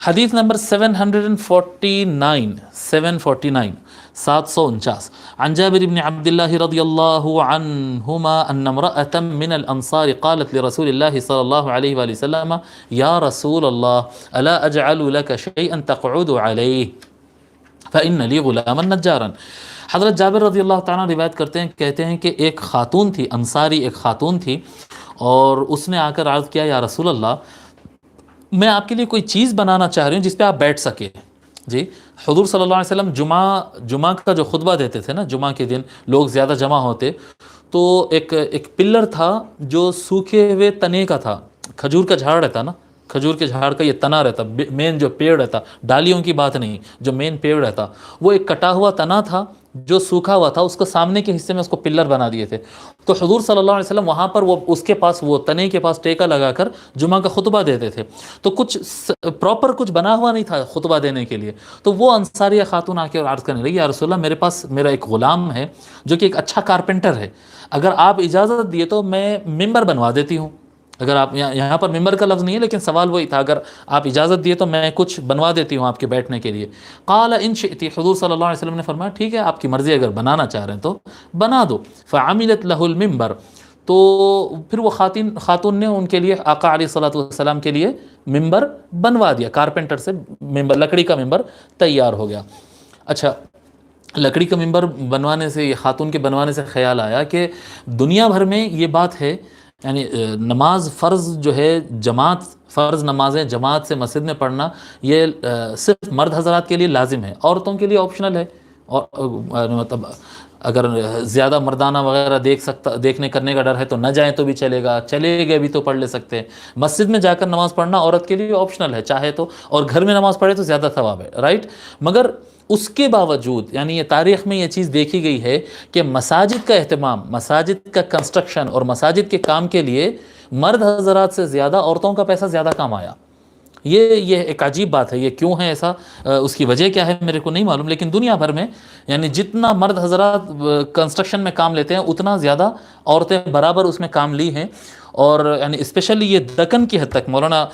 حدیث نمبر 749 749 عن جابر بن عبد الله رضي الله عنهما أن امرأة من الأنصار قالت لرسول الله صلى الله عليه وآله وسلم يا رسول الله ألا أجعل لك شيئا تقعد عليه فإن لي غلاما نجارا. حضرت جابر رضی اللہ تعالیٰ روایت کرتے ہیں، کہتے ہیں کہ ایک خاتون تھی، انصاری ایک خاتون تھی، اور اس نے آ کر عرض کیا یا رسول اللہ میں آپ کے لیے کوئی چیز بنانا چاہ رہی ہوں جس پہ آپ بیٹھ سکے. جی حضور صلی اللہ علیہ وسلم جمعہ کا جو خطبہ دیتے تھے نا، جمعہ کے دن لوگ زیادہ جمع ہوتے تو ایک پلر تھا جو سوکھے ہوئے تنے کا تھا، کھجور کا جھاڑ رہتا نا، کھجور کے جھاڑ کا یہ تنا رہتا، مین جو پیڑ رہتا، ڈالیوں کی بات نہیں، جو مین پیڑ رہتا وہ ایک کٹا ہوا تنا تھا جو سوکھا ہوا تھا، اس کو سامنے کے حصے میں اس کو پلر بنا دیے تھے. تو حضور صلی اللہ علیہ وسلم وہاں پر وہ اس کے پاس وہ تنے کے پاس ٹیکا لگا کر جمعہ کا خطبہ دیتے تھے. تو کچھ پراپر کچھ بنا ہوا نہیں تھا خطبہ دینے کے لیے. تو وہ انصاریہ خاتون آ کے عرض کرنے لگی یا رسول اللہ میرے پاس میرا ایک غلام ہے جو کہ ایک اچھا کارپینٹر ہے، اگر آپ اجازت دیے تو میں ممبر بنوا دیتی ہوں. اگر آپ یہاں پر ممبر کا لفظ نہیں ہے لیکن سوال وہی تھا، اگر آپ اجازت دیے تو میں کچھ بنوا دیتی ہوں آپ کے بیٹھنے کے لیے. قال ان شئتی، حضور صلی اللہ علیہ وسلم نے فرمایا ٹھیک ہے آپ کی مرضی، اگر بنانا چاہ رہے ہیں تو بنا دو. فعملت له المنبر، تو پھر وہ خاتون نے ان کے لیے آقا علیہ الصلوۃ والسلام کے لیے ممبر بنوا دیا، کارپینٹر سے ممبر، لکڑی کا ممبر تیار ہو گیا. اچھا، لکڑی کا ممبر بنوانے سے، یہ خاتون کے بنوانے سے خیال آیا کہ دنیا بھر میں یہ بات ہے، یعنی نماز فرض جو ہے جماعت، فرض نمازیں جماعت سے مسجد میں پڑھنا یہ صرف مرد حضرات کے لیے لازم ہے، عورتوں کے لیے آپشنل ہے. اور مطلب اگر زیادہ مردانہ وغیرہ دیکھنے کرنے کا ڈر ہے تو نہ جائیں تو بھی چلے گا، چلے گئے بھی تو پڑھ لے سکتے ہیں. مسجد میں جا کر نماز پڑھنا عورت کے لیے آپشنل ہے، چاہے تو، اور گھر میں نماز پڑھے تو زیادہ ثواب ہے، رائٹ. مگر اس کے باوجود یعنی یہ تاریخ میں یہ چیز دیکھی گئی ہے کہ مساجد کا اہتمام، مساجد کا کنسٹرکشن اور مساجد کے کام کے لیے مرد حضرات سے زیادہ عورتوں کا پیسہ زیادہ کام آیا. یہ ایک عجیب بات ہے. یہ کیوں ہے ایسا، اس کی وجہ کیا ہے میرے کو نہیں معلوم، لیکن دنیا بھر میں یعنی جتنا مرد حضرات کنسٹرکشن میں کام لیتے ہیں اتنا زیادہ عورتیں برابر اس میں کام لی ہیں. اور یعنی اسپیشلی یہ دکن کی حد تک، مولانا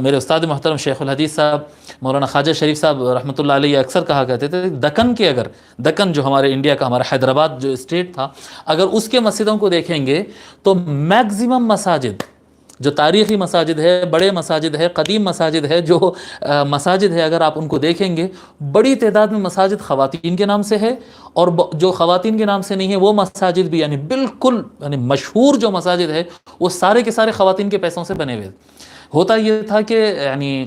میرے استاد محترم شیخ الحدیث صاحب مولانا خواجہ شریف صاحب رحمۃ اللہ علیہ اکثر کہا کرتے تھے دکن کے، اگر دکن جو ہمارے انڈیا کا، ہمارا حیدرآباد جو اسٹیٹ تھا، اگر اس کے مسجدوں کو دیکھیں گے تو میکزیمم مساجد جو تاریخی مساجد ہے، بڑے مساجد ہے، قدیم مساجد ہے، جو مساجد ہے اگر آپ ان کو دیکھیں گے بڑی تعداد میں مساجد خواتین کے نام سے ہے، اور جو خواتین کے نام سے نہیں ہے وہ مساجد بھی یعنی بالکل یعنی مشہور جو مساجد ہے وہ سارے کے سارے خواتین کے پیسوں سے بنے ہوئے. ہوتا یہ تھا کہ یعنی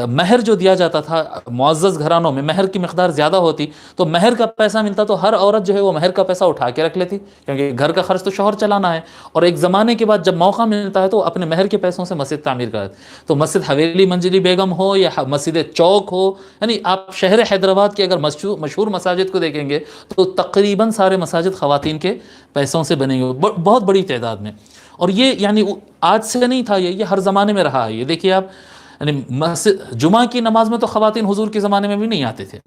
مہر جو دیا جاتا تھا معزز گھرانوں میں، مہر کی مقدار زیادہ ہوتی تو مہر کا پیسہ ملتا تو ہر عورت جو ہے وہ مہر کا پیسہ اٹھا کے رکھ لیتی، کیونکہ گھر کا خرچ تو شوہر چلانا ہے. اور ایک زمانے کے بعد جب موقع ملتا ہے تو اپنے مہر کے پیسوں سے مسجد تعمیر کرتے. تو مسجد حویلی منجلی بیگم ہو یا مسجد چوک ہو، یعنی آپ شہر حیدرآباد کے اگر مشہور مساجد کو دیکھیں گے تو تقریباً سارے مساجد خواتین کے پیسوں سے بنے ہوئے بہت بڑی تعداد میں. اور یہ یعنی آج سے نہیں تھا، یہ ہر زمانے میں رہا ہے. یہ دیکھیے آپ، یعنی جمعہ کی نماز میں تو خواتین حضور کے زمانے میں بھی نہیں آتے تھے.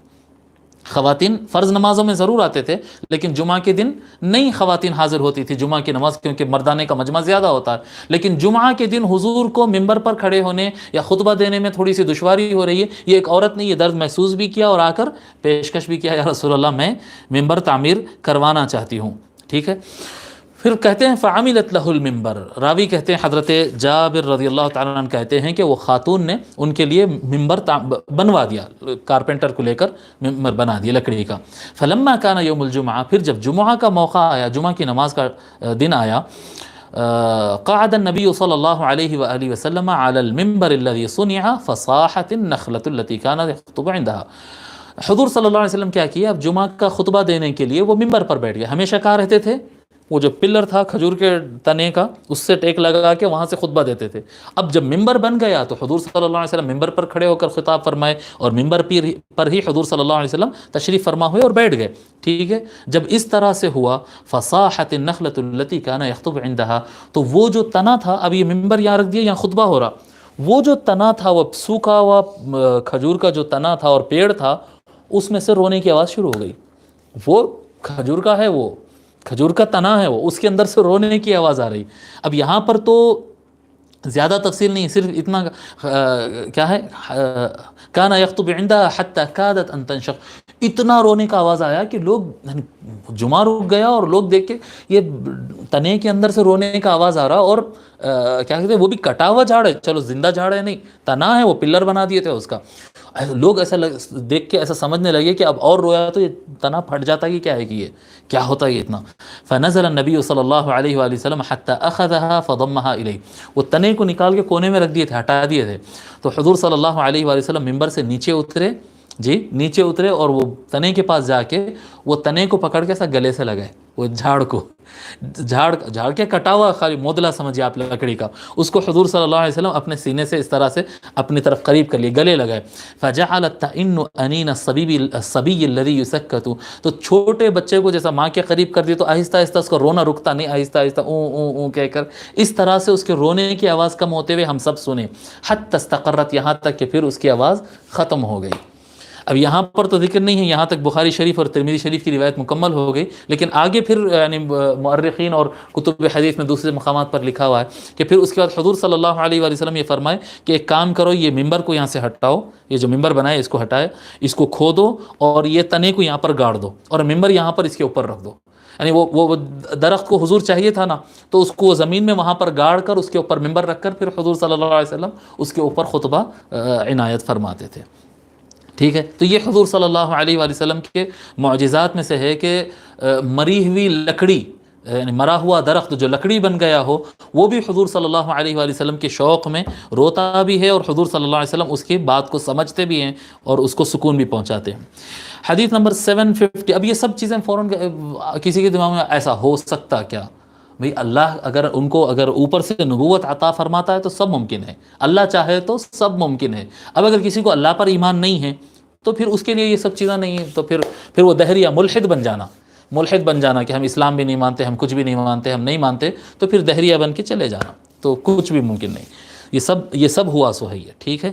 خواتین فرض نمازوں میں ضرور آتے تھے لیکن جمعہ کے دن نہیں خواتین حاضر ہوتی تھی جمعہ کی نماز، کیونکہ مردانے کا مجمع زیادہ ہوتا ہے. لیکن جمعہ کے دن حضور کو ممبر پر کھڑے ہونے یا خطبہ دینے میں تھوڑی سی دشواری ہو رہی ہے، یہ ایک عورت نے یہ درد محسوس بھی کیا اور آ کر پیشکش بھی کیا یا رسول اللہ میں ممبر تعمیر کروانا چاہتی ہوں. ٹھیک ہے، پھر کہتے ہیں فعملت له المنبر. راوی کہتے ہیں حضرت جابر رضی اللہ تعالیٰ عنہ کہتے ہیں کہ وہ خاتون نے ان کے لیے ممبر بنوا دیا، کارپینٹر کو لے کر ممبر بنا دیا لکڑی کا. فلما کان یوم الجمعہ، پھر جب جمعہ کا موقع آیا، جمعہ کی نماز کا دن آیا، قعد النبی صلی اللہ علیہ وآلہ وسلم علی المنبر الذي صنع فصاحت النخلة التي كان يخطب عندها. حضور صلی اللہ علیہ وسلم کیا کیا، اب جمعہ کا خطبہ دینے کے لیے وہ ممبر پر بیٹھ گیا. ہمیشہ کہاں رہتے تھے، وہ جو پلر تھا کھجور کے تنے کا اس سے ٹیک لگا کے وہاں سے خطبہ دیتے تھے. اب جب ممبر بن گیا تو حضور صلی اللہ علیہ وسلم ممبر پر کھڑے ہو کر خطاب فرمائے، اور ممبر پر ہی حضور صلی اللہ علیہ وسلم تشریف فرما ہوئے اور بیٹھ گئے. ٹھیک ہے، جب اس طرح سے ہوا فصاحت النخلة التي كان يخطب عندها، تو وہ جو تنا تھا، اب یہ ممبر یہاں رکھ دیا، یہاں خطبہ ہو رہا، وہ جو تنا تھا، وہ سوکھا ہوا کھجور کا جو تنا تھا اور پیڑ تھا، اس میں سے رونے کی آواز شروع ہو گئی. وہ کھجور کا ہے، وہ کھجور کا تنا ہے، وہ اس کے اندر سے رونے کی آواز آ رہی. اب یہاں پر تو زیادہ تفصیل نہیں، صرف اتنا کیا ہے، کانا یخطب عندها حتی کادت ان تنشق، اتنا رونے کا آواز آیا کہ لوگ، یعنی جمعہ رک گیا اور لوگ دیکھ کے یہ تنے کے اندر سے رونے کا آواز آ رہا، اور کیا کہتے ہیں وہ بھی کٹا ہوا جھاڑ ہے، چلو زندہ جھاڑ ہے نہیں، تنا ہے، وہ پلر بنا دیے تھے اس کا، لوگ ایسا دیکھ کے ایسا سمجھنے لگے کہ اب اور رویا تو یہ تنا پھٹ جاتا کہ کیا ہے، کہ یہ کیا ہوتا ہے یہ اتنا. فنزل النبی صلی اللہ علیہ وآلہ وسلم حتی اخذها فضمها الیہ، وہ تنے کو نکال کے کونے میں رکھ دیے تھے، ہٹا دیے تھے. تو حضور صلی اللہ علیہ وآلہ وسلم ممبر سے نیچے اترے، نیچے اترے، اور وہ تنے کے پاس جا کے وہ تنے کو پکڑ کے ایسا گلے سے لگائے، وہ جھاڑ کو، جھاڑ کے کٹا ہوا خالی مودلا سمجھیے آپ لکڑی کا، اس کو حضور صلی اللہ علیہ وسلم اپنے سینے سے اس طرح سے اپنی طرف قریب کر لیے، گلے لگائے. فجعلت تئن انین الصبی الذی یسکت، تو چھوٹے بچے کو جیسا ماں کے قریب کر دیے تو آہستہ آہستہ اس کا رونا رکتا نہیں، آہستہ آہستہ اوں اوں اوں کہہ کر اس طرح سے اس کے رونے کی آواز کم ہوتے ہوئے ہم سب سنے، حتی استقرت، یہاں تک کہ پھر اس کی آواز ختم ہو گئی. اب یہاں پر تو ذکر نہیں ہے، یہاں تک بخاری شریف اور ترمذی شریف کی روایت مکمل ہو گئی، لیکن آگے پھر یعنی مؤرخین اور کتب حدیث میں دوسرے مقامات پر لکھا ہوا ہے کہ پھر اس کے بعد حضور صلی اللہ علیہ وآلہ وسلم یہ فرمائے کہ ایک کام کرو، یہ ممبر کو یہاں سے ہٹاؤ، یہ جو ممبر بنائے اس کو ہٹائے، اس کو کھودو اور یہ تنے کو یہاں پر گاڑ دو، اور ممبر یہاں پر اس کے اوپر رکھ دو. یعنی وہ درخت کو حضور چاہیے تھا نا، تو اس کو زمین میں وہاں پر گاڑ کر اس کے اوپر ممبر رکھ کر پھر حضور صلی اللہ علیہ وسلم اس کے اوپر خطبہ عنایت فرماتے تھے. ٹھیک ہے، تو یہ حضور صلی اللہ علیہ وآلہ وسلم کے معجزات میں سے ہے کہ مری ہوئی لکڑی، یعنی مرا ہوا درخت جو لکڑی بن گیا ہو، وہ بھی حضور صلی اللہ علیہ وآلہ وسلم کے شوق میں روتا بھی ہے، اور حضور صلی اللہ علیہ وسلم اس کی بات کو سمجھتے بھی ہیں اور اس کو سکون بھی پہنچاتے ہیں. حدیث نمبر 750. اب یہ سب چیزیں فوراً کسی کے دماغ میں ایسا ہو سکتا کیا؟ بھئی اللہ اگر ان کو اگر اوپر سے نبوت عطا فرماتا ہے تو سب ممکن ہے، اللہ چاہے تو سب ممکن ہے. اب اگر کسی کو اللہ پر ایمان نہیں ہے تو پھر اس کے لیے یہ سب چیزیں نہیں ہیں، تو پھر وہ دہری یا ملحد بن جانا کہ ہم اسلام بھی نہیں مانتے، ہم کچھ بھی نہیں مانتے، ہم نہیں مانتے، تو پھر دہریہ بن کے چلے جانا، تو کچھ بھی ممکن نہیں. یہ سب ہوا سو ہے. ٹھیک ہے.